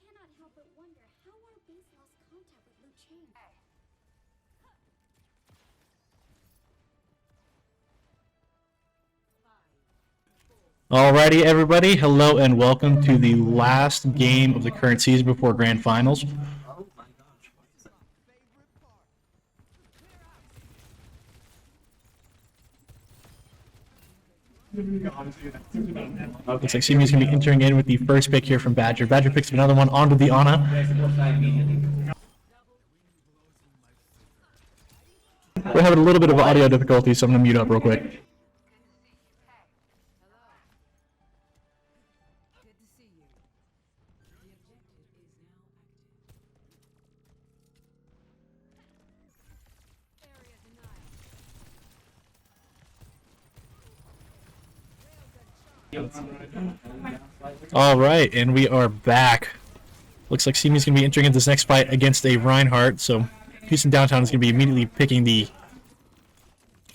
cannot help but wonder how our base lost contact with Liu Chang. Alrighty, everybody. Hello and welcome to the last game of the current season before Grand Finals. Looks like CMU is going to be entering in with the first pick here from Badger. Badger picks another one onto the Ana. We're having a little bit of audio difficulty, so I'm going to mute up real quick. All right, and we are back. Looks like CMU is going to be entering into this next fight against a Reinhardt, so Houston Downtown is going to be immediately picking the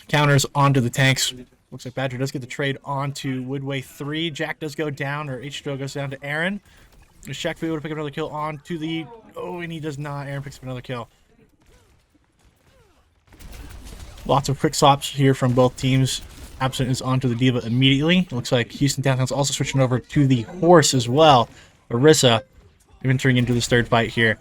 counters onto the tanks. Looks like Badger does get the trade onto Woodway 3. Jack does go down, or H2O goes down to Aaron. Is Shaq able to pick up another kill onto the... Oh, and he does not. Aaron picks up another kill. Lots of quick swaps here from both teams. Absent is onto the Diva immediately. Looks like Houston Downtown's also switching over to the Horse as well. Orisa entering into this third fight here.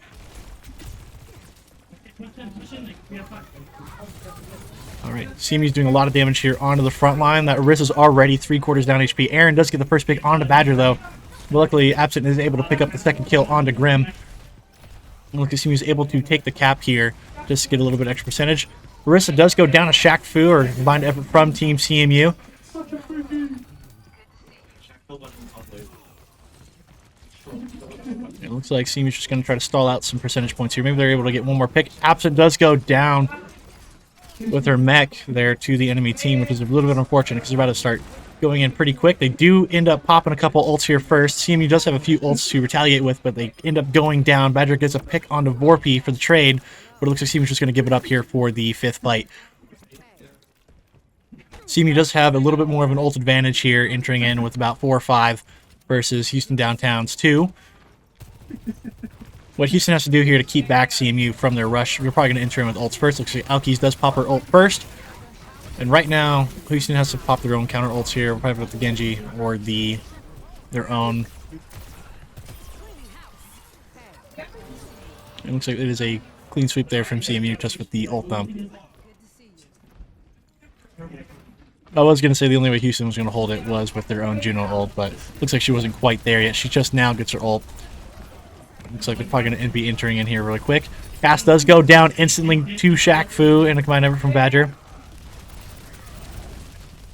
Alright, CMU's doing a lot of damage here onto the front line. That Orisa's already 3/4 down HP. Aaron does get the first pick onto Badger though. But luckily, Absent is able to pick up the second kill onto Grim. Look, CMU's able to take the cap here just to get a little bit extra percentage. Orisa does go down to Shaq Fu, or combined effort from Team CMU. It looks like CMU's just going to try to stall out some percentage points here. Maybe they're able to get one more pick. Absent does go down with her mech there to the enemy team, which is a little bit unfortunate because they're about to start going in pretty quick. They do end up popping a couple ults here first. CMU does have a few ults to retaliate with, but they end up going down. Badger gets a pick onto Vorpy for the trade, but it looks like CMU's just going to give it up here for the fifth fight. CMU does have a little bit more of an ult advantage here, entering in with about 4 or 5 versus Houston Downtown's 2. What Houston has to do here to keep back CMU from their rush, we're probably going to enter in with ults first. Looks like Alkes does pop her ult first. And right now, Houston has to pop their own counter ults here. We'll probably with the Genji or their own. It looks like it is a clean sweep there from CMU just with the ult dump. I was going to say the only way Houston was going to hold it was with their own Juno ult, but looks like she wasn't quite there yet. She just now gets her ult. Looks like they're probably going to be entering in here really quick. Cass does go down instantly to Shaq Fu and a combined effort from Badger.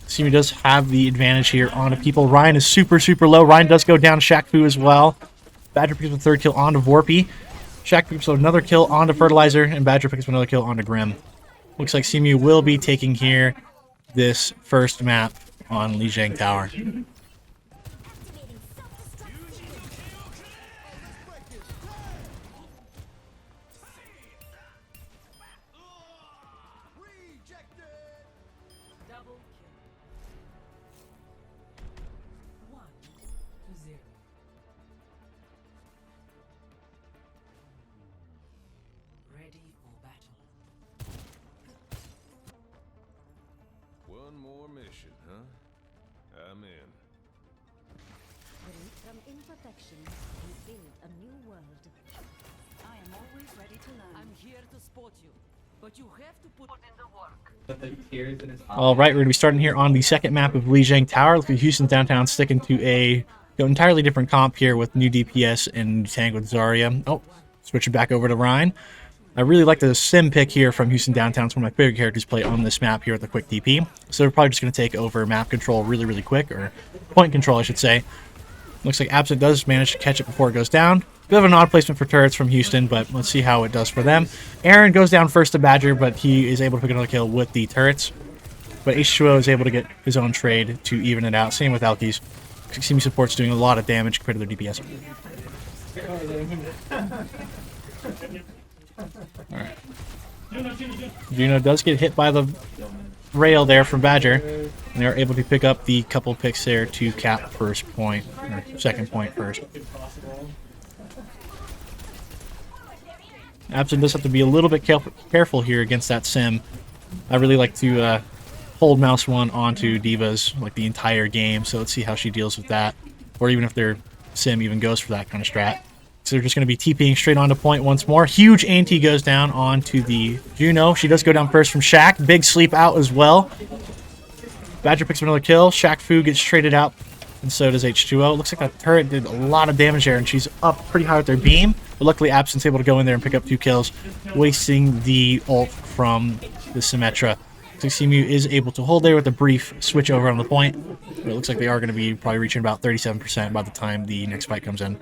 CMU does have the advantage here on people. Ryan is super, super low. Ryan does go down to Shaq Fu as well. Badger picks up a third kill onto Vorpy. Shaq picks up another kill onto Fertilizer, and Badger picks up another kill onto Grim. Looks like CMU will be taking here this first map on Lijiang Tower. One more mission, huh? I'm in. From imperfection, we build a new world. I am always ready to learn. I'm here to support you, but you have to put in the work. All right, we're going to be starting here on the second map of Lijiang Tower. Look at Houston Downtown sticking to a entirely different comp here with new DPS and tank with Zarya. Oh, switching back over to Ryan. I really like the sim pick here from Houston Downtown. It's one of my favorite characters to play on this map here with the quick DP. So they're probably just going to take over map control really, really quick, or point control, I should say. Looks like Absent does manage to catch it before it goes down. Bit of an odd placement for turrets from Houston, but let's see how it does for them. Aaron goes down first to Badger, but he is able to pick another kill with the turrets. But H2O is able to get his own trade to even it out. Same with Alkes. CMU support's doing a lot of damage compared to their DPS. Alright. Juno does get hit by the rail there from Badger, and they're able to pick up the couple picks there to cap first point, or second point first. Absent does have to be a little bit careful here against that sim. I really like to hold mouse 1 onto divas like the entire game, so let's see how she deals with that. Or even if their sim even goes for that kind of strat. So they're just going to be TPing straight onto point once more. Huge anti goes down onto the Juno. She does go down first from Shaq. Big sleep out as well. Badger picks up another kill. Shaq Fu gets traded out, and so does H2O. Looks like that turret did a lot of damage there, and she's up pretty high with their beam. But luckily, Absent's able to go in there and pick up 2 kills, wasting the ult from the Symmetra. Looks like CMU is able to hold there with a brief switch over on the point. But it looks like they are going to be probably reaching about 37% by the time the next fight comes in.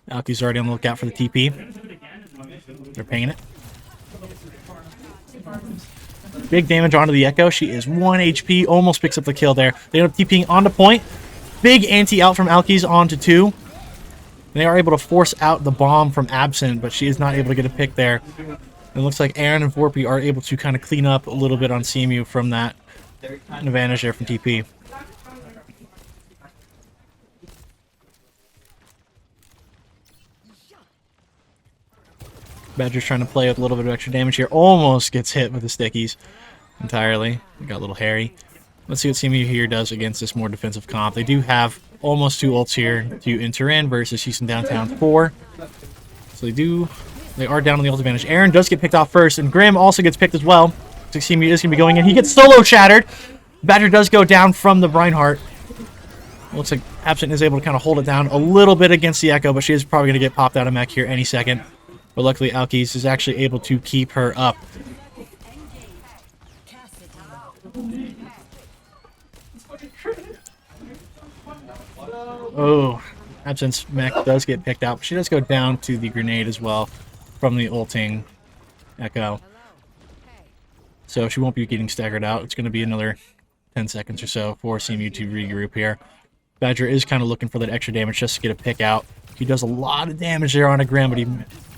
Alki's already on the lookout for the TP. They're pinging it. Big damage onto the Echo. She is 1 HP. Almost picks up the kill there. They end up TPing onto point. Big anti out from Alki's onto 2. They are able to force out the bomb from Absent, but she is not able to get a pick there. It looks like Aaron and Vorpy are able to kind of clean up a little bit on CMU from that advantage there from TP. Badger's trying to play with a little bit of extra damage here. Almost gets hit with the stickies entirely. It got a little hairy. Let's see what CMU here does against this more defensive comp. They do have almost 2 ults here to enter in versus Houston Downtown's 4. So they are down on the ult advantage. Aaron does get picked off first, and Grim also gets picked as well. So CMU is going to be going in. He gets solo shattered. Badger does go down from the Reinhardt. Looks like Absent is able to kind of hold it down a little bit against the Echo, but she is probably going to get popped out of mech here any second. But luckily, Alkis is actually able to keep her up. Oh, Absent's mech does get picked out. But she does go down to the grenade as well from the ulting Echo. So she won't be getting staggered out. It's going to be another 10 seconds or so for CMU to regroup here. Badger is kind of looking for that extra damage just to get a pick out. He does a lot of damage there on a Grim, but he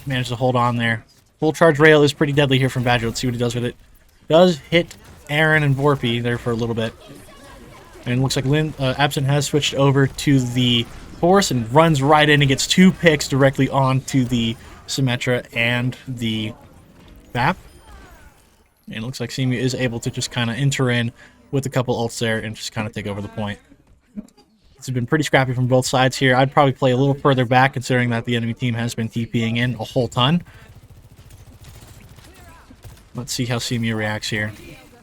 managed to hold on there. Full charge rail is pretty deadly here from Badger. Let's see what he does with it. Does hit Aaron and Vorpy there for a little bit. And it looks like Absent has switched over to the horse and runs right in and gets 2 picks directly onto the Symmetra and the map. And it looks like CMU is able to just kind of enter in with a couple ults there and just kind of take over the point. It's been pretty scrappy from both sides here. I'd probably play a little further back considering that the enemy team has been TPing in a whole ton. Let's see how CMU reacts here.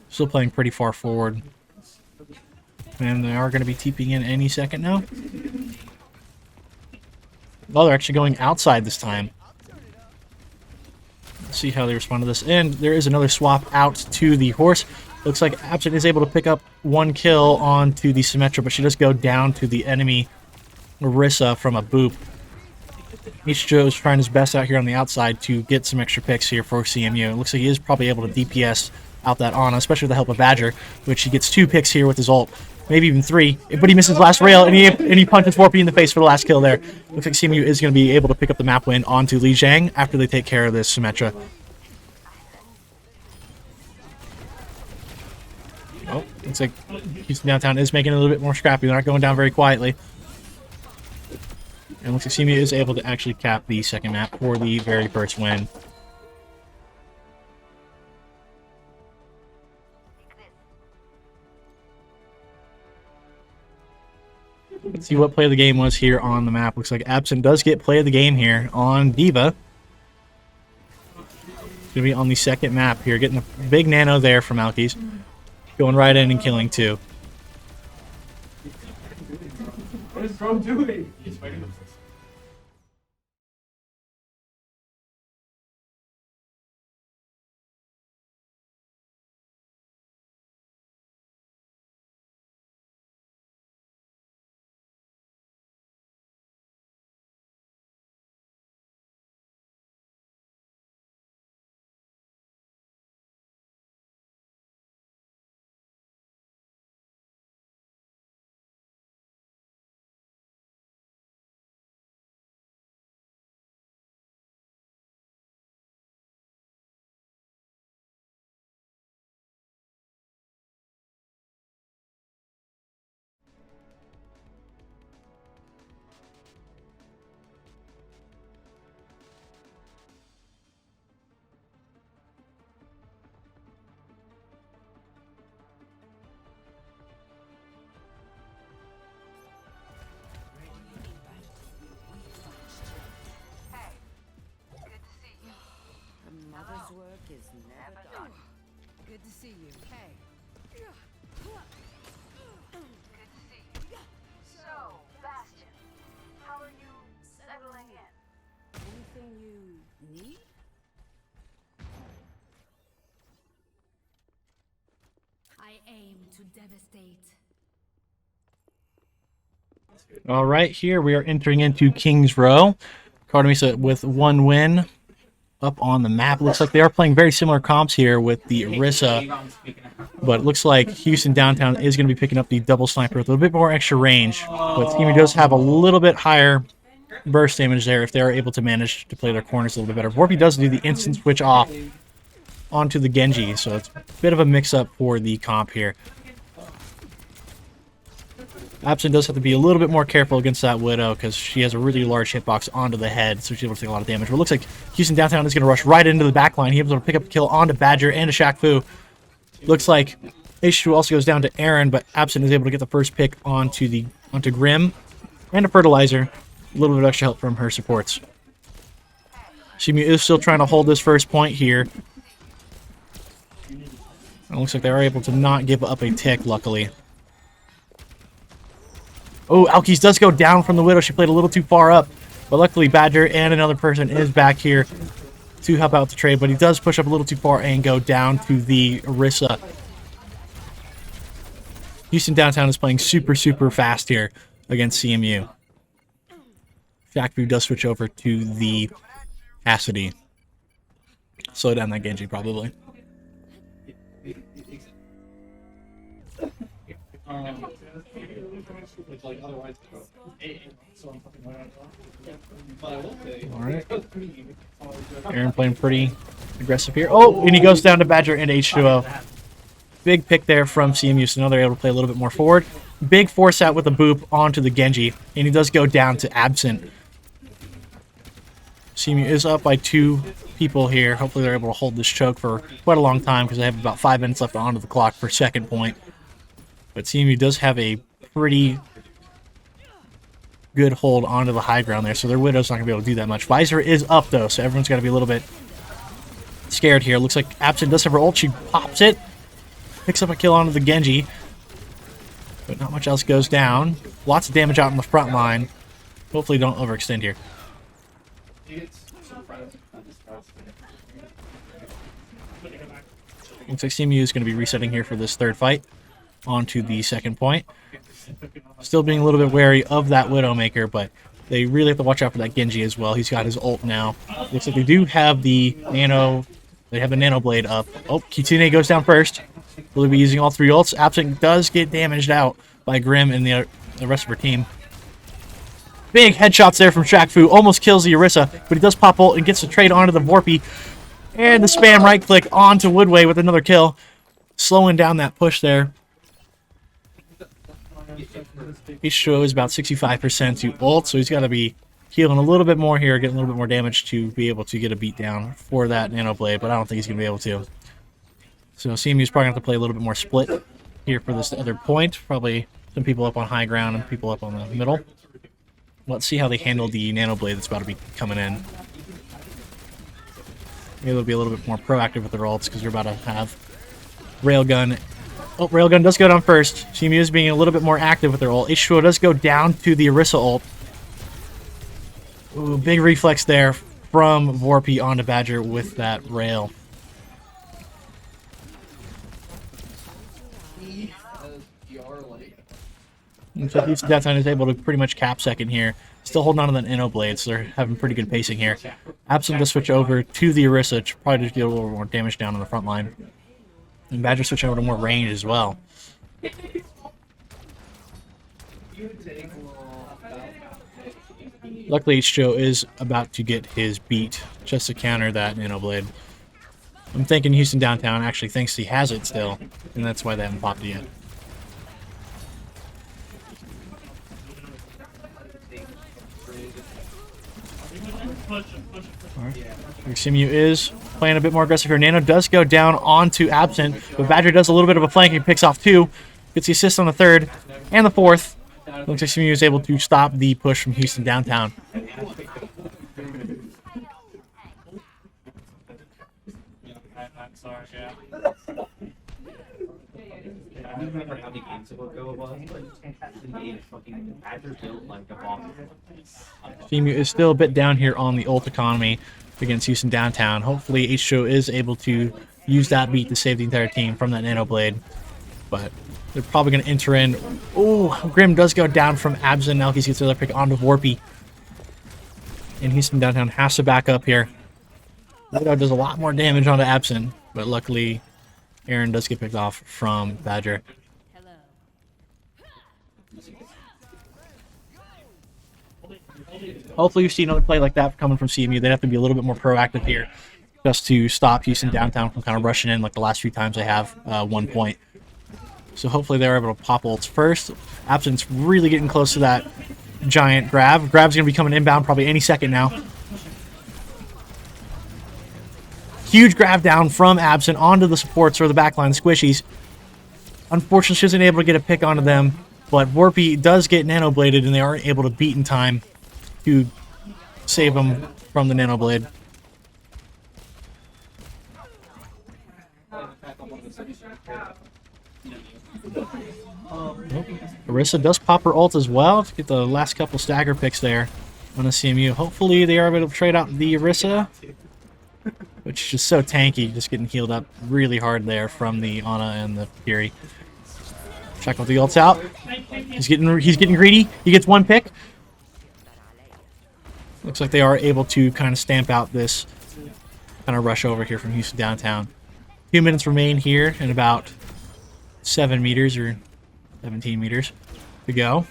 Still playing pretty far forward. And they are going to be TPing in any second now. Oh, they're actually going outside this time. Let's see how they respond to this. And there is another swap out to the horse. Looks like Absent is able to pick up 1 kill onto the Symmetra, but she does go down to the enemy Marissa from a boop. Ichijo is trying his best out here on the outside to get some extra picks here for CMU. It looks like he is probably able to DPS out that Ana, especially with the help of Badger, which he gets 2 picks here with his ult. Maybe even 3, but he misses the last rail, and he punches Vorpy in the face for the last kill there. Looks like CMU is going to be able to pick up the map win onto Li Zhang after they take care of this Symmetra. Oh, looks like Houston Downtown is making it a little bit more scrappy. They're not going down very quietly. And looks like CMU is able to actually cap the second map for the very first win. Let's see what play of the game was here on the map. Looks like Absent does get play of the game here on Diva. It's going to be on the second map here. Getting a big nano there from Alkis. Going right in and killing 2. What is Bro doing? He's fighting themselves. see you. Hey. So, Bastion, how are you settling in? Anything you need? I aim to devastate. All right, here we are entering into King's Row. Mesa with 1 win up on the map. Looks like they are playing very similar comps here with the Orisa, but it looks like Houston Downtown is going to be picking up the double sniper with a little bit more extra range. But CMU does have a little bit higher burst damage there if they are able to manage to play their corners a little bit better. Warpy does do the instant switch off onto the Genji, so it's a bit of a mix-up for the comp here. Absent does have to be a little bit more careful against that Widow because she has a really large hitbox onto the head, so she's able to take a lot of damage. But it looks like Houston Downtown is going to rush right into the backline. He's able to pick up a kill onto Badger and to Shaq Fu. Looks like H2 also goes down to Aaron, but Absent is able to get the first pick onto Grim and a Fertilizer. A little bit of extra help from her supports. CMU is still trying to hold this first point here. It looks like they are able to not give up a tick, luckily. Oh, Alkes does go down from the Widow. She played a little too far up. But luckily, Badger and another person is back here to help out the trade. But he does push up a little too far and go down to the Orisa. Houston Downtown is playing super, super fast here against CMU. Shaq does switch over to the Cassidy. Slow down that Genji, probably. Alright. Aaron playing pretty aggressive here. Oh, and he goes down to Badger and H2O. Big pick there from CMU, so now they're able to play a little bit more forward. Big force out with a boop onto the Genji, and he does go down to Absent. CMU is up by 2 people here. Hopefully they're able to hold this choke for quite a long time because they have about 5 minutes left onto the clock for second point. But CMU does have a pretty good hold onto the high ground there, so their Widow's not going to be able to do that much. Visor is up, though, so everyone's got to be a little bit scared here. Looks like Absent does have her ult. She pops it, picks up a kill onto the Genji, but not much else goes down. Lots of damage out in the front line. Hopefully don't overextend here. Looks like CMU is going to be resetting here for this third fight onto the second point. Still being a little bit wary of that Widowmaker, but they really have to watch out for that Genji as well. He's got his ult now. Looks like they do have the Nano. They have the Nano Blade up. Oh, Kitsune goes down first. Will he be using all 3 ults? Absent does get damaged out by Grim and the rest of her team. Big headshots there from Shaq Fu. Almost kills the Orisa, but he does pop ult and gets the trade onto the Vorpy. And the spam right click onto Woodway with another kill. Slowing down that push there. H2O is about 65% to ult, so he's got to be healing a little bit more here, getting a little bit more damage to be able to get a beat down for that Nano Blade, but I don't think he's going to be able to. So CMU's probably going to have to play a little bit more split here for this other point. Probably some people up on high ground and people up on the middle. Let's see how they handle the Nano Blade that's about to be coming in. Maybe they'll be a little bit more proactive with their ults because they're about to have Railgun. Oh, Railgun does go down first. CMU is being a little bit more active with their ult. H2O does go down to the Orisa ult. Ooh, big reflex there from Vorpy onto Badger with that rail. Looks like Houston Downtown is able to pretty much cap second here. Still holding on to that Nano Blade, so they're having pretty good pacing here. Absent to switch over to the Orisa to probably just get a little more damage down on the front line. And Badger switching over to more range as well. Luckily, H2O is about to get his beat just to counter that Nano Blade. I'm thinking Houston Downtown actually thinks he has it still, and that's why they haven't popped it yet. CMU is playing a bit more aggressive here. Nano does go down onto Absent, but Badger does a little bit of a flank. He picks off 2, gets the assist on the 3rd and the 4th. Looks like CMU is able to stop the push from Houston Downtown. don't remember how many games ago it was, but the fucking Badger built like a bomb. CMU is still a bit down here on the ult economy against Houston Downtown. Hopefully H2O is able to use that beat to save the entire team from that Nano Blade. But they're probably going to enter in. Oh, Grim does go down from Absent. Now he gets another pick onto Warpy. And Houston Downtown has to back up here. Widow does a lot more damage onto Absent, but luckily Aaron does get picked off from Badger. Hopefully you see another play like that coming from CMU. They'd have to be a little bit more proactive here just to stop Houston Downtown from kind of rushing in like the last few times they have 1 point. So hopefully they're able to pop ults first. Absent's really getting close to that giant grab. Grab's going to be coming inbound probably any second now. Huge grab down from Absent onto the supports or the backline squishies. Unfortunately, she isn't able to get a pick onto them, but Warpy does get nano bladed and they aren't able to beat in time to save them from the nano blade. Arissa does pop her ult as well to get the last couple stagger picks there on the CMU. Hopefully they are able to trade out the Arissa, which is just so tanky, just getting healed up really hard there from the Ana and the Fury. Check with the ults out. He's getting greedy. He gets 1 pick. Looks like they are able to kind of stamp out this kind of rush over here from Houston Downtown. 2 minutes remain here and about 7 meters or 17 meters to go.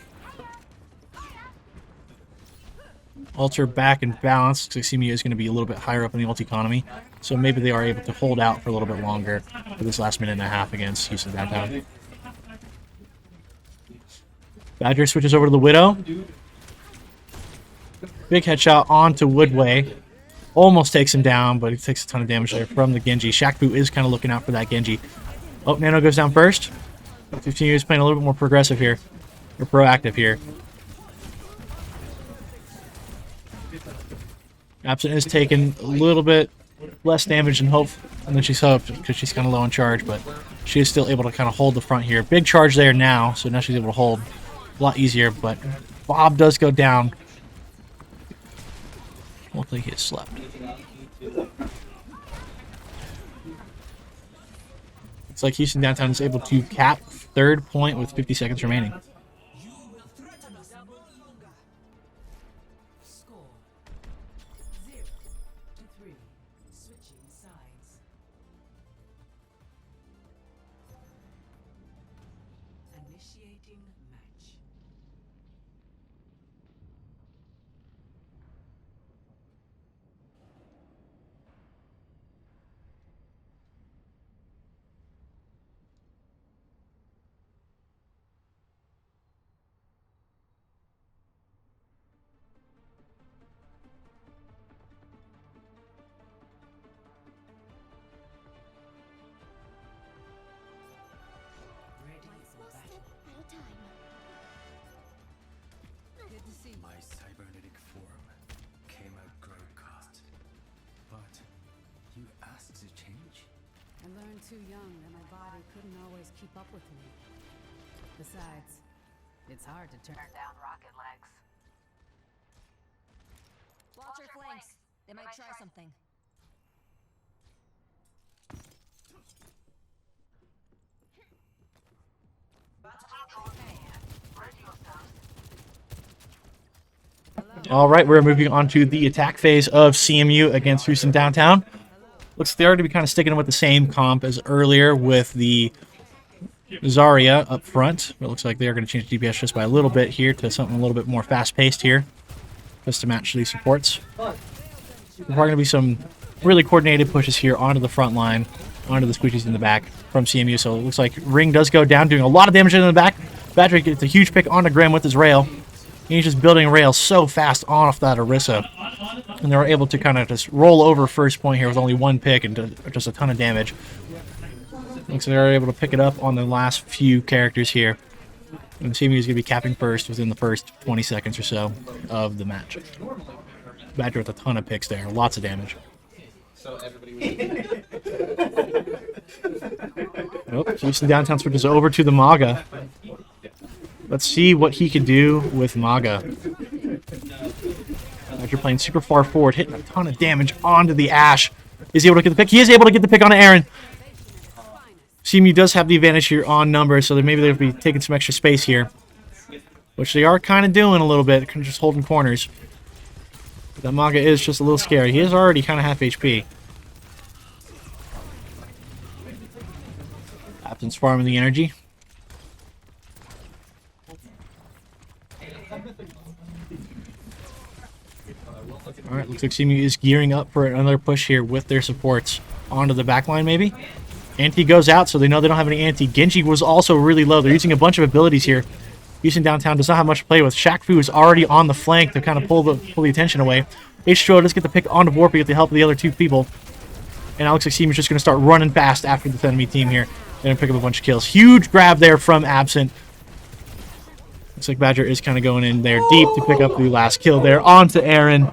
Ults are back in balance. Looks like CMU is going to be a little bit higher up in the ult economy. So maybe they are able to hold out for a little bit longer for this last minute and a half against Houston Downtown. Badger switches over to the Widow. Big headshot onto Woodway. Almost takes him down, but he takes a ton of damage there from the Genji. Shakbu is kind of looking out for that Genji. Oh, Nano goes down first. 15 is playing a little bit more progressive here. Or proactive here. Absent is taking a little bit less damage than hope, and then she's hoped because she's kind of low on charge, but she is still able to kind of hold the front here. Big charge there now, so now she's able to hold a lot easier, but Bob does go down. Hopefully he has slept. It's like Houston Downtown is able to cap 3rd point with 50 seconds remaining. My cybernetic form came at great cost. But you asked to change? I learned too young that my body couldn't always keep up with me. Besides, it's hard to turn Down rocket legs. Watch your flanks. They might try something. All right, we're moving on to the attack phase of CMU against Houston Downtown. Looks like they are to be kind of sticking with the same comp as earlier with the Zarya up front. It looks like they are going to change DPS just by a little bit here to something a little bit more fast-paced here, just to match these supports. There's probably going to be some really coordinated pushes here onto the front line, onto the squishies in the back from CMU. So it looks like Ring does go down, doing a lot of damage in the back. Badger gets a huge pick onto Grim with his rail. He's just building a rail so fast off that Arissa. And they were able to kind of just roll over first point here with only 1 pick and just a ton of damage. Looks like they're able to pick it up on the last few characters here. And CMU is going to be capping first within the first 20 seconds or so of the match. Badger with a ton of picks there. Lots of damage. So everybody was Nope. Houston Downtown switches over to the Maga. Let's see what he can do with Maga. After playing super far forward, hitting a ton of damage onto the Ash. Is he able to get the pick? He is able to get the pick on Aaron. CMU does have the advantage here on numbers, so maybe they'll be taking some extra space here. Which they are kind of doing a little bit, just holding corners. But that Maga is just a little scary. He is already kind of half HP. Absent's farming the energy. Alright, looks like CMU is gearing up for another push here with their supports onto the backline, maybe. Anti goes out, so they know they don't have any anti. Genji was also really low. They're using a bunch of abilities here. Houston Downtown does not have much to play with. Shaq Fu is already on the flank to kind of pull the attention away. H2O does get the pick onto Warpy with the help of the other two people. And it looks like CMU is just going to start running fast after the enemy team here. And pick up a bunch of kills. Huge grab there from Absent. Looks like Badger is kind of going in there deep to pick up the last kill there. On to Aaron.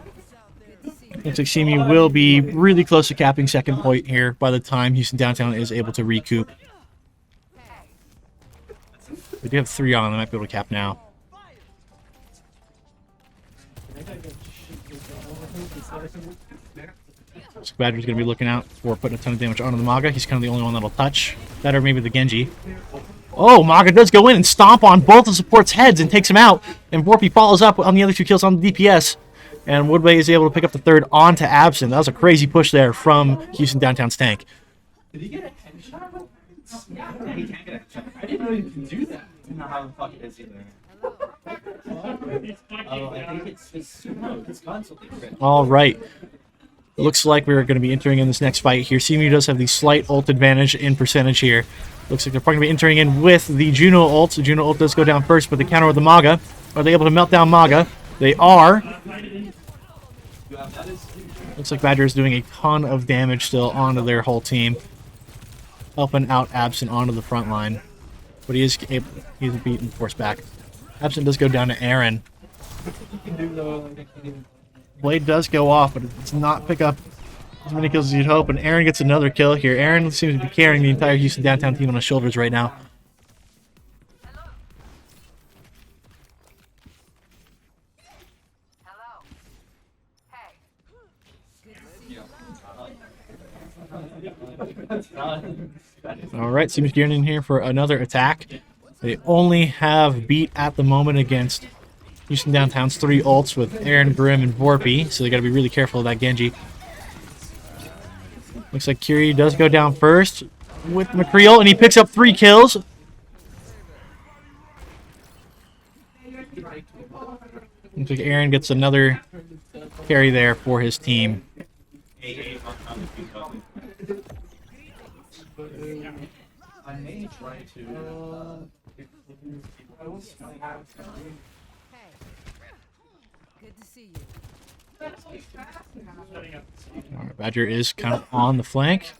Looks like CMU will be really close to capping second point here by the time Houston Downtown is able to recoup. We do have 3 on. They might be able to cap now. So Badger's going to be looking out for putting a ton of damage onto the Maga. He's kind of the only one that'll touch. That or maybe the Genji. Oh, Maga does go in and stomp on both the supports' heads and takes him out. And Warpy follows up on the other 2 kills on the DPS. And Woodway is able to pick up the 3rd onto Absent. That was a crazy push there from Houston Downtown's tank. Did he get a headshot? Yeah, he can get a headshot. I didn't know you can do that. I don't know how the fuck it is either. Oh, I think it's no, it's gone something. All right. Looks like we're going to be entering in this next fight here. CMU does have the slight ult advantage in percentage here. Looks like they're probably going to be entering in with the Juno ult. The Juno ult does go down first, but they counter with the Maga. Are they able to melt down Maga? They are. Looks like Badger is doing a ton of damage still onto their whole team. Helping out Absent onto the front line. But he's beaten, forced back. Absent does go down to Aaron. Blade does go off, but it does not pick up as many kills as you'd hope. And Aaron gets another kill here. Aaron seems to be carrying the entire Houston Downtown team on his shoulders right now. Alright, seems gearing in here for another attack. They only have beat at the moment against Houston Downtown's 3 ults with Aaron, Grim, and Vorpy, so they gotta be really careful of that Genji. Looks like Curie does go down first with McCreel, and he picks up 3 kills. Looks like Aaron gets another carry there for his team. I may try to. Good to see you. Alright, Badger is kind of on the flank.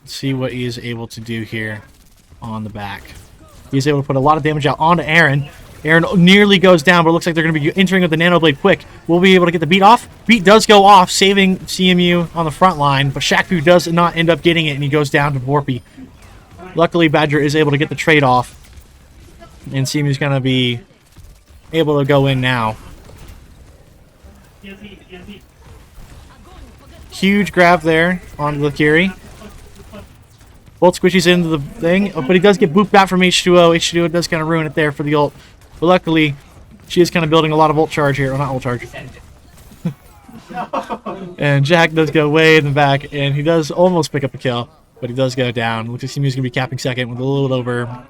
Let's see what he is able to do here on the back. He's able to put a lot of damage out onto Aaron. Aaron nearly goes down, but it looks like they're going to be entering with the Nano Blade quick. We'll be able to get the beat off. Beat does go off, saving CMU on the front line, but Shaqfu does not end up getting it, and he goes down to Vorpy. Luckily, Badger is able to get the trade off, and CMU's going to be able to go in now. Huge grab there on Lakiri. Bolt squishies into the thing, but he does get booped back from H2O. H2O does kind of ruin it there for the ult. But luckily, she is kind of building a lot of ult charge here. Well, not ult charge. And Jack does go way in the back, and he does almost pick up a kill, but he does go down. Looks like CMU is going to be capping second with a little over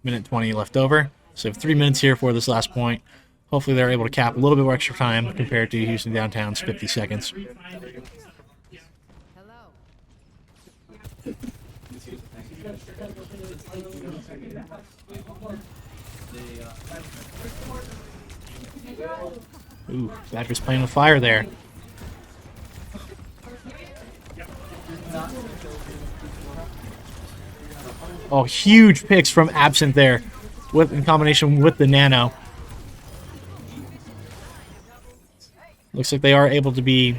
minute 20 left over. So 3 minutes here for this last point. Hopefully they're able to cap a little bit more extra time compared to Houston Downtown's 50 seconds. Ooh, Badger's playing with fire there. Oh, huge picks from Absent there, in combination with the Nano. Looks like they are able to be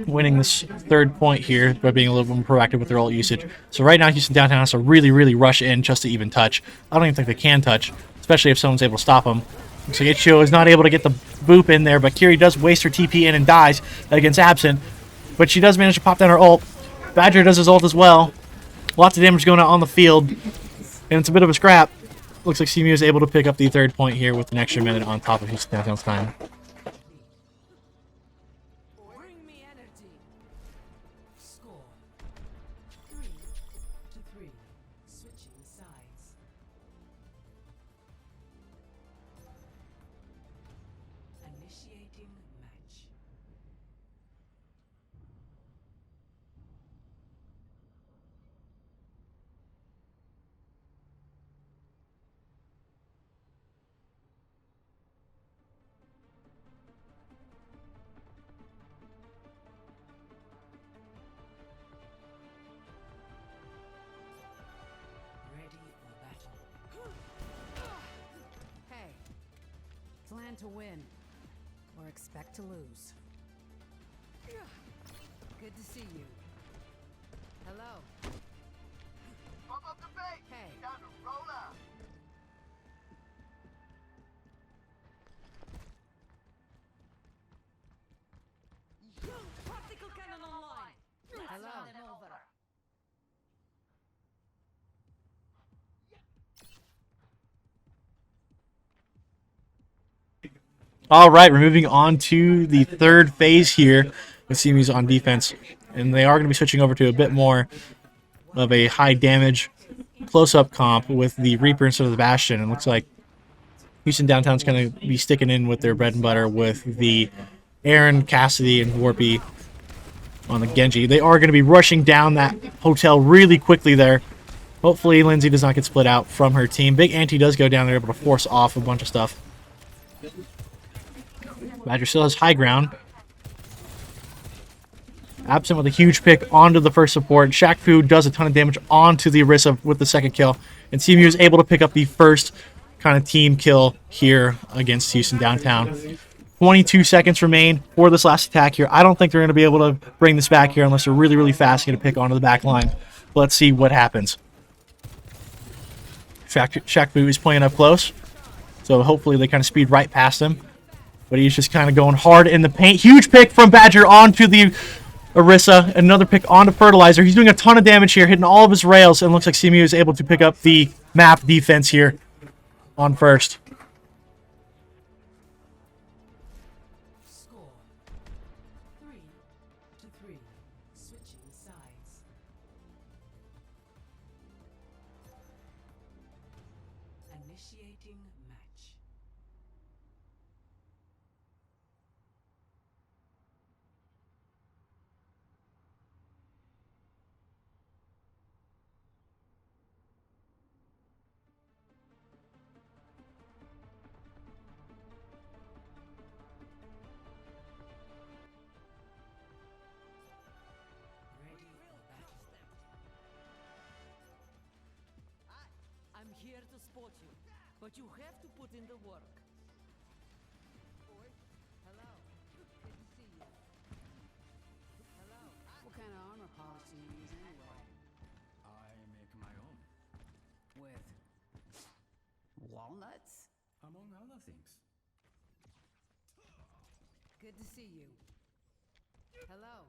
winning this third point here by being a little bit more proactive with their ult usage. So right now, Houston Downtown has to really, really rush in just to even touch. I don't even think they can touch, especially if someone's able to stop them. Looks like Ichio is not able to get the boop in there, but Kiri does waste her TP in and dies against Absent. But she does manage to pop down her ult. Badger does his ult as well. Lots of damage going out on the field, and it's a bit of a scrap. Looks like CMU is able to pick up the third point here with an extra minute on top of Houston Downtown's time. Bring me energy. Score 3-3. Switching sides. Initiating match. Ready for battle. Hey, plan to win or expect to lose. Good to see you. Hello. Pump up the bait. Hey. Time to roll out. Particle cannon online. Hello. Over. All right, we're moving on to the third phase here with CMU's on defense. And they are going to be switching over to a bit more of a high damage close-up comp with the Reaper instead of the Bastion. And it looks like Houston Downtown's going to be sticking in with their bread and butter with the Aaron, Cassidy, and Warpy on the Genji. They are going to be rushing down that hotel really quickly there. Hopefully Lindsay does not get split out from her team. Big Auntie does go down there, able to force off a bunch of stuff. Badger still has high ground. Absent with a huge pick onto the first support. Shaq Fu does a ton of damage onto the Orisa with the second kill. And CMU is able to pick up the first kind of team kill here against Houston Downtown. 22 seconds remain for this last attack here. I don't think they're going to be able to bring this back here unless they're really, really fast and get a pick onto the back line. But let's see what happens. Shaq Fu is playing up close. So hopefully they kind of speed right past him. But he's just kind of going hard in the paint. Huge pick from Badger onto the Orisa. Another pick onto Fertilizer. He's doing a ton of damage here, hitting all of his rails. And looks like CMU is able to pick up the map defense here on first. Score 3-3. Switching sides. Initiating match. Ready for battle. I'm here to support you, but you have to put in the work. Hello. Good to see you. Hello. What kind of armor polish do you use anyway? I make my own, With walnuts? among other things. Good to see you. Hello.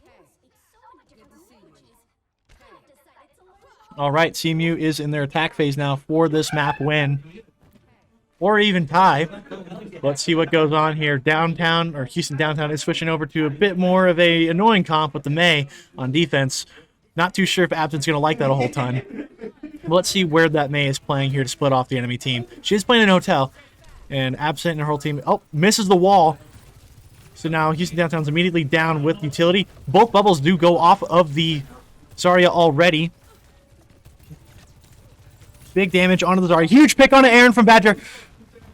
Hey. Speaks so many Good different to see you. languages. I've decided to learn All right, CMU is in their attack phase now for this map win. Or even tie. Let's see what goes on here. Downtown, or Houston Downtown, is switching over to a bit more of a annoying comp with the May on defense. Not too sure if Absent's going to like that a whole ton. But let's see where that May is playing here to split off the enemy team. She is playing in a hotel. And Absent and her whole team... Oh, misses the wall. So now Houston Downtown's immediately down with utility. Both bubbles do go off of the Zarya already. Big damage onto the Zarya. Huge pick onto Aaron from Badger.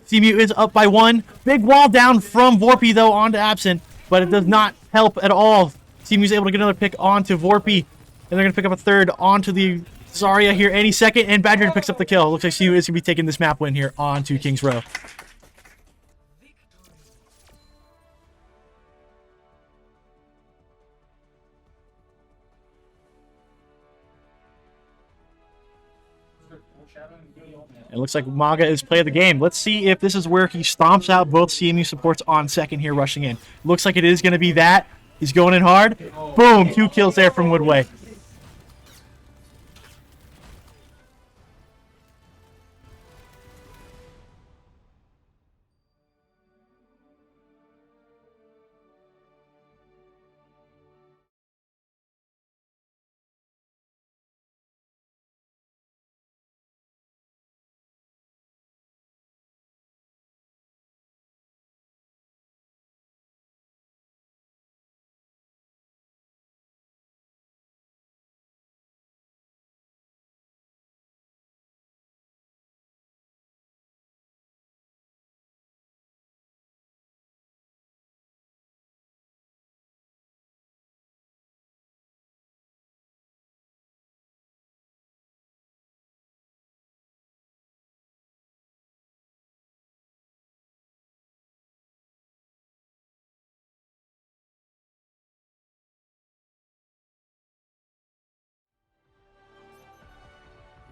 CMU is up by one. Big wall down from Vorpy, though, onto Absent. But it does not help at all. CMU's able to get another pick onto Vorpy. And they're going to pick up a third onto the Zarya here any second. And Badger picks up the kill. Looks like CMU is going to be taking this map win here onto Kings Row. It looks like Maga is play of the game. Let's see if this is where he stomps out both CMU supports on second here, rushing in. Looks like it is going to be that. He's going in hard. Boom, 2 kills there from Woodway.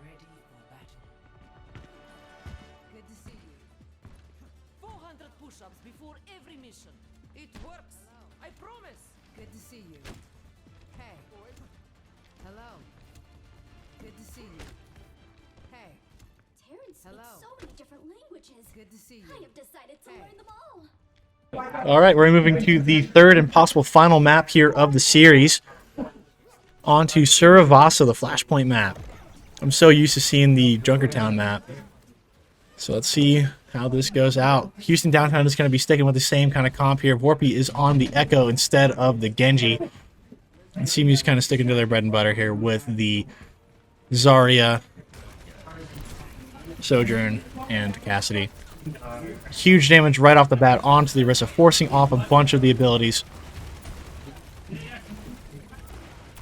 Ready for battle. Good to see you. 400 push-ups before every mission. It works. I promise. Good to see you. Hey. Hello. Good to see you. Hey. Terrence Hello. speaks so many different languages. Good to see I you. have decided to Hey. learn them all. All right, we're moving to the third and possible final map here of the series. On to Suravasa, the Flashpoint map. I'm so used to seeing the Junkertown map. So let's see how this goes out. Houston Downtown is going to be sticking with the same kind of comp here. Vorpy is on the Echo instead of the Genji. And CMU's kind of sticking to their bread and butter here with the Zarya, Sojourn, and Cassidy. Huge damage right off the bat onto the Orisa, forcing off a bunch of the abilities.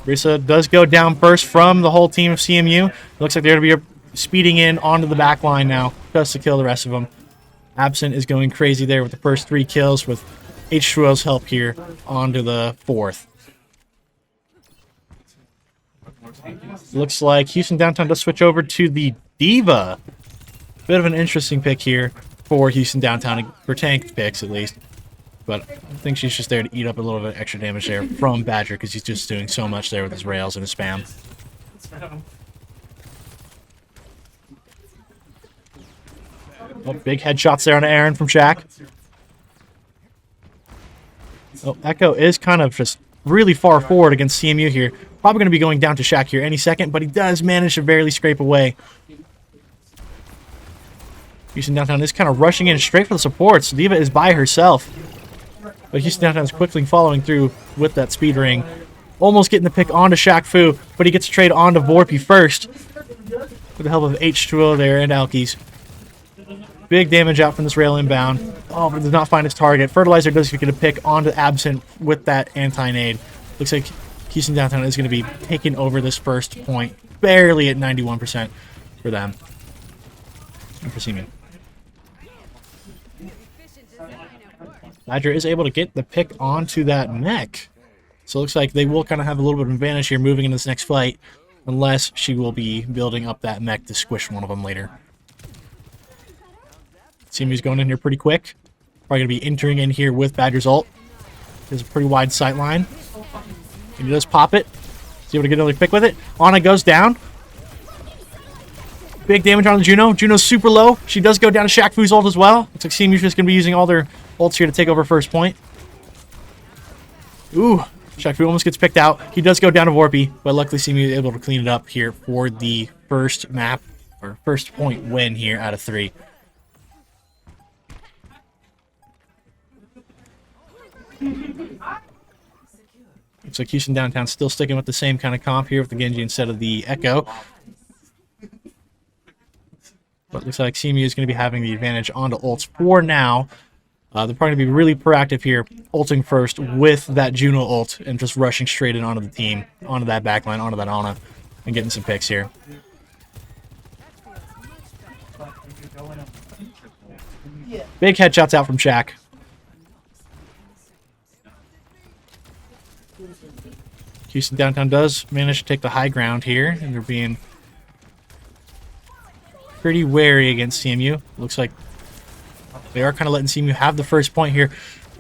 Orisa does go down first from the whole team of CMU. Looks like they're going to be speeding in onto the back line now just to kill the rest of them. Absent is going crazy there with the first 3 kills with H2O's help here onto the 4th. Looks like Houston Downtown does switch over to the Diva. Bit of an interesting pick here for Houston Downtown, for tank picks at least. But I think she's just there to eat up a little bit of extra damage there from Badger because he's just doing so much there with his rails and his spam. Oh, big headshots there on Aaron from Shaq. Oh, Echo is kind of just really far forward against CMU here. Probably going to be going down to Shaq here any second, but he does manage to barely scrape away. Houston Downtown is kind of rushing in straight for the supports. Diva is by herself. But Houston Downtown is quickly following through with that speed ring. Almost getting the pick onto Shaq Fu, but he gets a trade onto Vorpy first. With the help of H2O there and Alkies. Big damage out from this rail inbound. Oh, but does not find its target. Fertilizer does get a pick onto Absent with that anti-nade. Looks like Houston Downtown is going to be taking over this first point. Barely at 91% for them. And for CMU. Badger is able to get the pick onto that mech. So it looks like they will kind of have a little bit of advantage here moving into this next fight. Unless she will be building up that mech to squish one of them later. CMU's going in here pretty quick. Probably going to be entering in here with Badger's ult. There's a pretty wide sight line. And he does pop it. He's able to get another pick with it. Ana goes down. Big damage on Juno. Juno's super low. She does go down to Shaq Fu's ult as well. Looks like CMU's just going to be using all their ults here to take over first point. Ooh. Shaq Fu almost gets picked out. He does go down to Vorpy, but luckily CMU is able to clean it up here for the first map, or first point win here out of 3. Looks like Houston Downtown still sticking with the same kind of comp here with the Genji instead of the Echo. But looks like CMU is going to be having the advantage onto ults for now. They're probably going to be really proactive here, ulting first with that Juno ult and just rushing straight in onto the team, onto that backline, onto that Ana, and getting some picks here. Big headshots out from Shaq. Houston Downtown does manage to take the high ground here, and they're being pretty wary against CMU. Looks like they are kind of letting CMU have the first point here.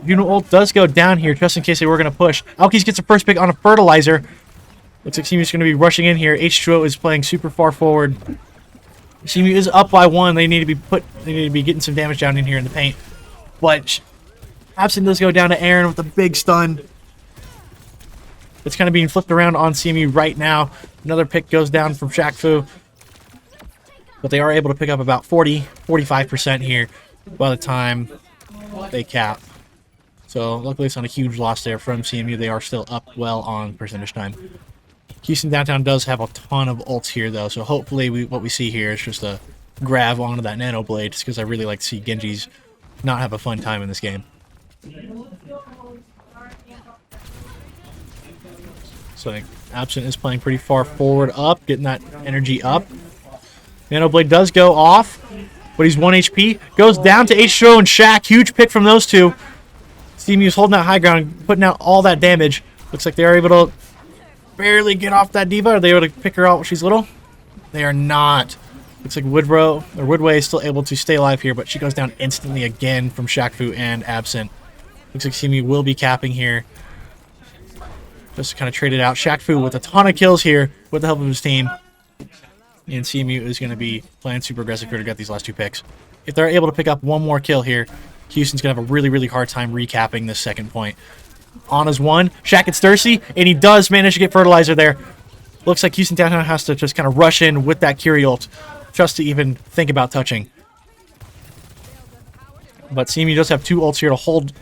Juno ult does go down here just in case they were going to push. Alkes gets the first pick on a fertilizer. Looks like CMU's going to be rushing in here. H2O is playing super far forward. CMU is up by 1. They need to be getting some damage down in here in the paint. But Absent does go down to Aaron with a big stun. It's kind of being flipped around on CMU right now. Another pick goes down from Shaq Fu. But they are able to pick up about 45% here by the time they cap. So luckily it's not a huge loss there from CMU. They are still up well on percentage time. Houston Downtown does have a ton of ults here though, so hopefully what we see here is just a grab onto that Nano Blade, just because I really like to see Genji's not have a fun time in this game. So Absent is playing pretty far forward up, getting that energy up. Nano Blade does go off, but he's 1 HP. Goes down to H2O and Shaq. Huge pick from those two. CMU's holding that high ground, putting out all that damage. Looks like they are able to barely get off that diva. Are they able to pick her out when she's little? They are not. Looks like Woodway is still able to stay alive here, but she goes down instantly again from Shaq Fu and Absent. Looks like CMU will be capping here. Just to kind of trade it out. Shaq Fu with a ton of kills here with the help of his team. And CMU is going to be playing super aggressive here to get these last 2 picks. If they're able to pick up 1 more kill here, Houston's going to have a really, really hard time recapping this second point. Anna's 1. Shaq gets thirsty, and he does manage to get fertilizer there. Looks like Houston Downtown has to just kind of rush in with that Curie ult just to even think about touching. But CMU does have 2 ults here to hold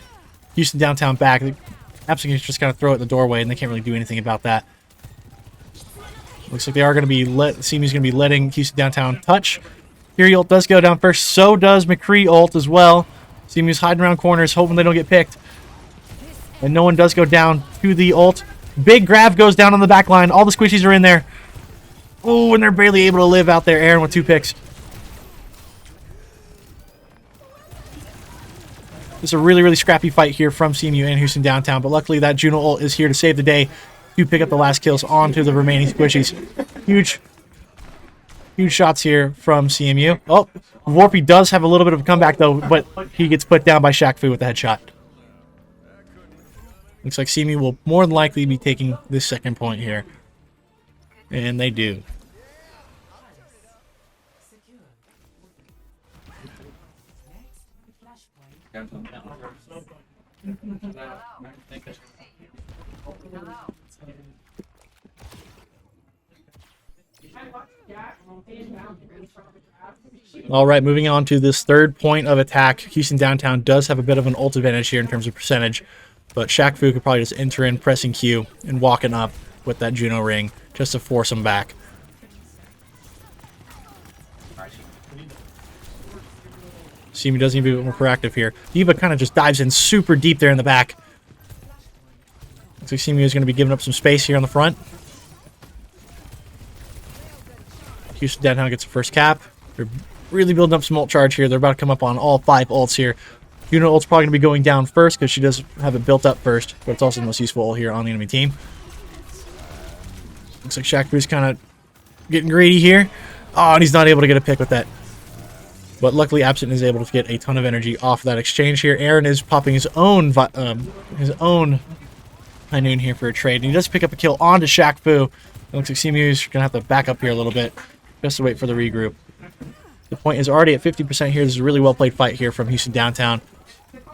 Houston Downtown back. Absolutely just kind of throw it in the doorway, and they can't really do anything about that. Looks like they are going to be CMU's going to be letting Houston Downtown touch. Curie ult does go down first. So does McCree ult as well. CMU's hiding around corners, hoping they don't get picked. And no one does go down to the ult. Big grab goes down on the back line. All the squishies are in there. Oh, and they're barely able to live out there. Aaron with 2 picks. It's a really, really scrappy fight here from CMU and Houston Downtown. But luckily that Juno ult is here to save the day. To pick up the last kills onto the remaining squishies. Huge shots here from CMU. Oh, Warpy does have a little bit of a comeback though, but he gets put down by Shaq Fu with the headshot. Looks like CMU will more than likely be taking this second point here. And they do. All right, moving on to this third point of attack. Houston Downtown does have a bit of an ult advantage here in terms of percentage, but Shaq Fu could probably just enter in, pressing Q, and walking up with that Juno ring just to force him back. CMU does need to be a bit more proactive here. Diva kind of just dives in super deep there in the back. Looks like CMU is going to be giving up some space here on the front. Houston Downtown gets the first cap. They're really building up some ult charge here. They're about to come up on all 5 ults here. Juno ult's probably going to be going down first because she does have it built up first, but it's also the most useful ult here on the enemy team. Looks like Shaq Fu's kind of getting greedy here. Oh, and he's not able to get a pick with that. But luckily, Absent is able to get a ton of energy off that exchange here. Aaron is popping his own High Noon here for a trade, and he does pick up a kill onto Shaq Fu. It looks like CMU is going to have to back up here a little bit just to wait for the regroup. The point is already at 50% here. This is a really well-played fight here from Houston Downtown,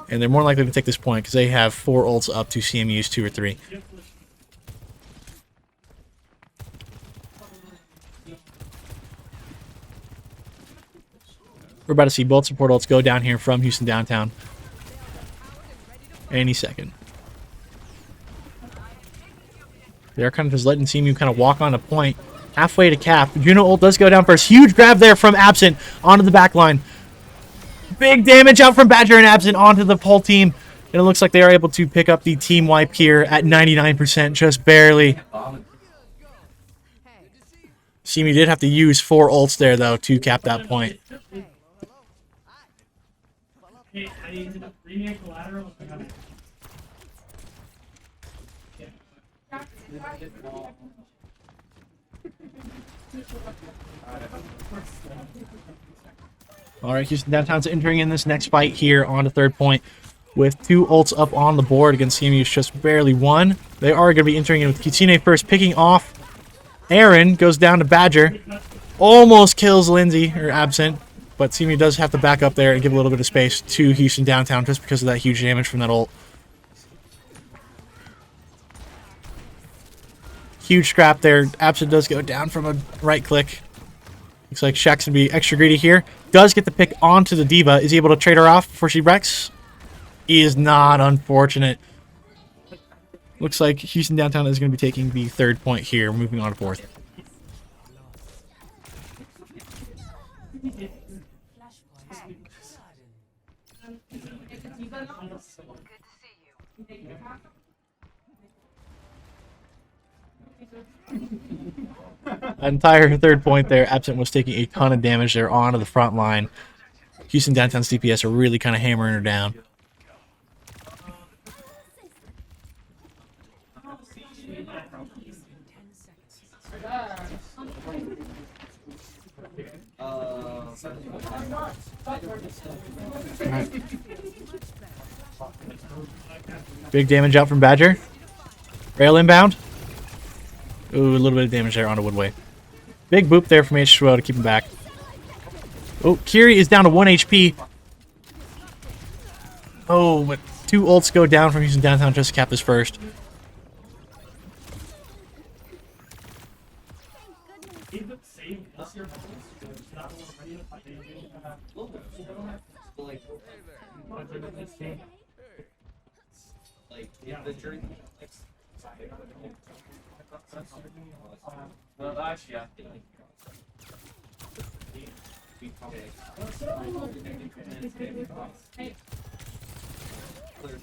and they're more likely to take this point because they have 4 ults up to CMU's 2 or 3. We're about to see both support ults go down here from Houston Downtown any second. They're kind of just letting CMU kind of walk on a point halfway to cap. Juno ult does go down first. Huge grab there from Absent onto the back line. Big damage out from Badger and Absent onto the whole team. And it looks like they are able to pick up the team wipe here at 99%, just barely. CMU did have to use 4 ults there, though, to cap that point. All right, Houston Downtown's entering in this next fight here on the third point with 2 ults up on the board against CMU's just barely 1. They are going to be entering in with Kitsune first, picking off Aaron, goes down to Badger. Almost kills Lindsay, or Absent, but CMU does have to back up there and give a little bit of space to Houston Downtown just because of that huge damage from that ult. Huge scrap there. Absent does go down from a right click. Looks like Shaq's going to be extra greedy here. Does get the pick onto the Diva. Is he able to trade her off before she wrecks? He is not, unfortunate. Looks like Houston Downtown is going to be taking the third point here, moving on to fourth. Entire third point there. Absent was taking a ton of damage there onto the front line. Houston Downtown's DPS are really kind of hammering her down. Right. Big damage out from Badger. Rail inbound. Ooh, a little bit of damage there onto Woodway. Big boop there from H2O to keep him back. Oh, Kiri is down to 1 HP. Oh, but 2 ults go down from Houston Downtown just to cap this first.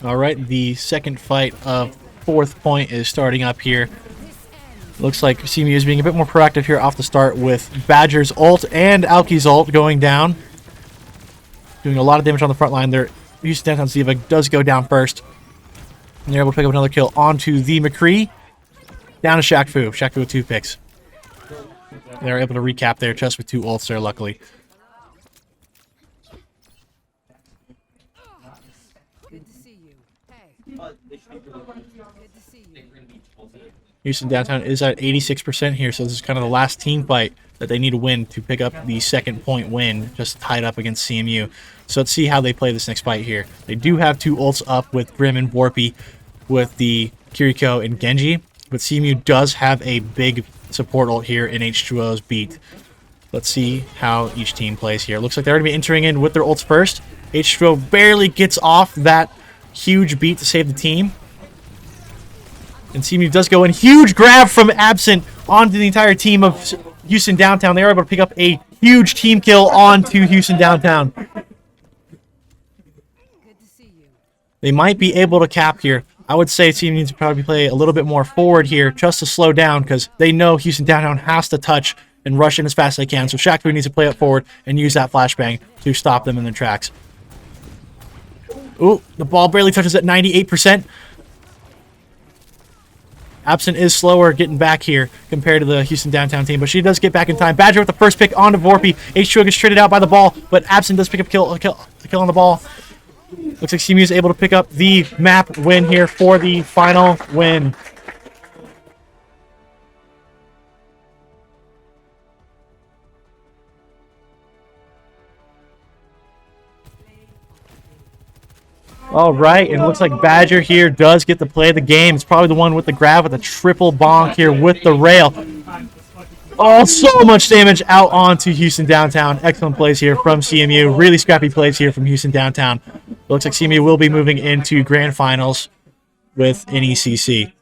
All right, the second fight of fourth point is starting up here. Looks like CMU is being a bit more proactive here off the start with Badger's ult and Alki's ult going down. Doing a lot of damage on the front line there. Houston Downtown Diva does go down first. And they're able to pick up another kill onto the McCree. Down to Shaq Fu. Shaq Fu with 2 picks. They're able to recap there just with 2 ults there, luckily. Good to see you. Hey. Good to see you. Houston Downtown is at 86% here, so this is kind of the last team fight that they need to win to pick up the second point win, just tied up against CMU. So let's see how they play this next fight here. They do have 2 ults up with Grim and Warpy with the Kiriko and Genji, but CMU does have a big support ult here in H2O's beat. Let's see how each team plays here. Looks like they're going to be entering in with their ults first. H2O barely gets off that huge beat to save the team. And CMU does go in. Huge grab from Absent onto the entire team of Houston Downtown. They are able to pick up a huge team kill onto Houston Downtown. Good to see you. They might be able to cap here. I would say CMU needs to probably play a little bit more forward here just to slow down because they know Houston Downtown has to touch and rush in as fast as they can. So Shaq Fu needs to play up forward and use that flashbang to stop them in their tracks. Ooh, the ball barely touches at 98%. Absent is slower getting back here compared to the Houston Downtown team, but she does get back in time. Badger with the first pick onto Vorpy. H2O gets traded out by the ball, but Absent does pick up a kill on the ball. Looks like CMU is able to pick up the map win here for the final win. All right, and it looks like Badger here does get to play the game. It's probably the one with the grab with a triple bonk here with the rail. Oh, so much damage out onto Houston Downtown. Excellent plays here from CMU. Really scrappy plays here from Houston Downtown. Looks like CMU will be moving into grand finals with NECC.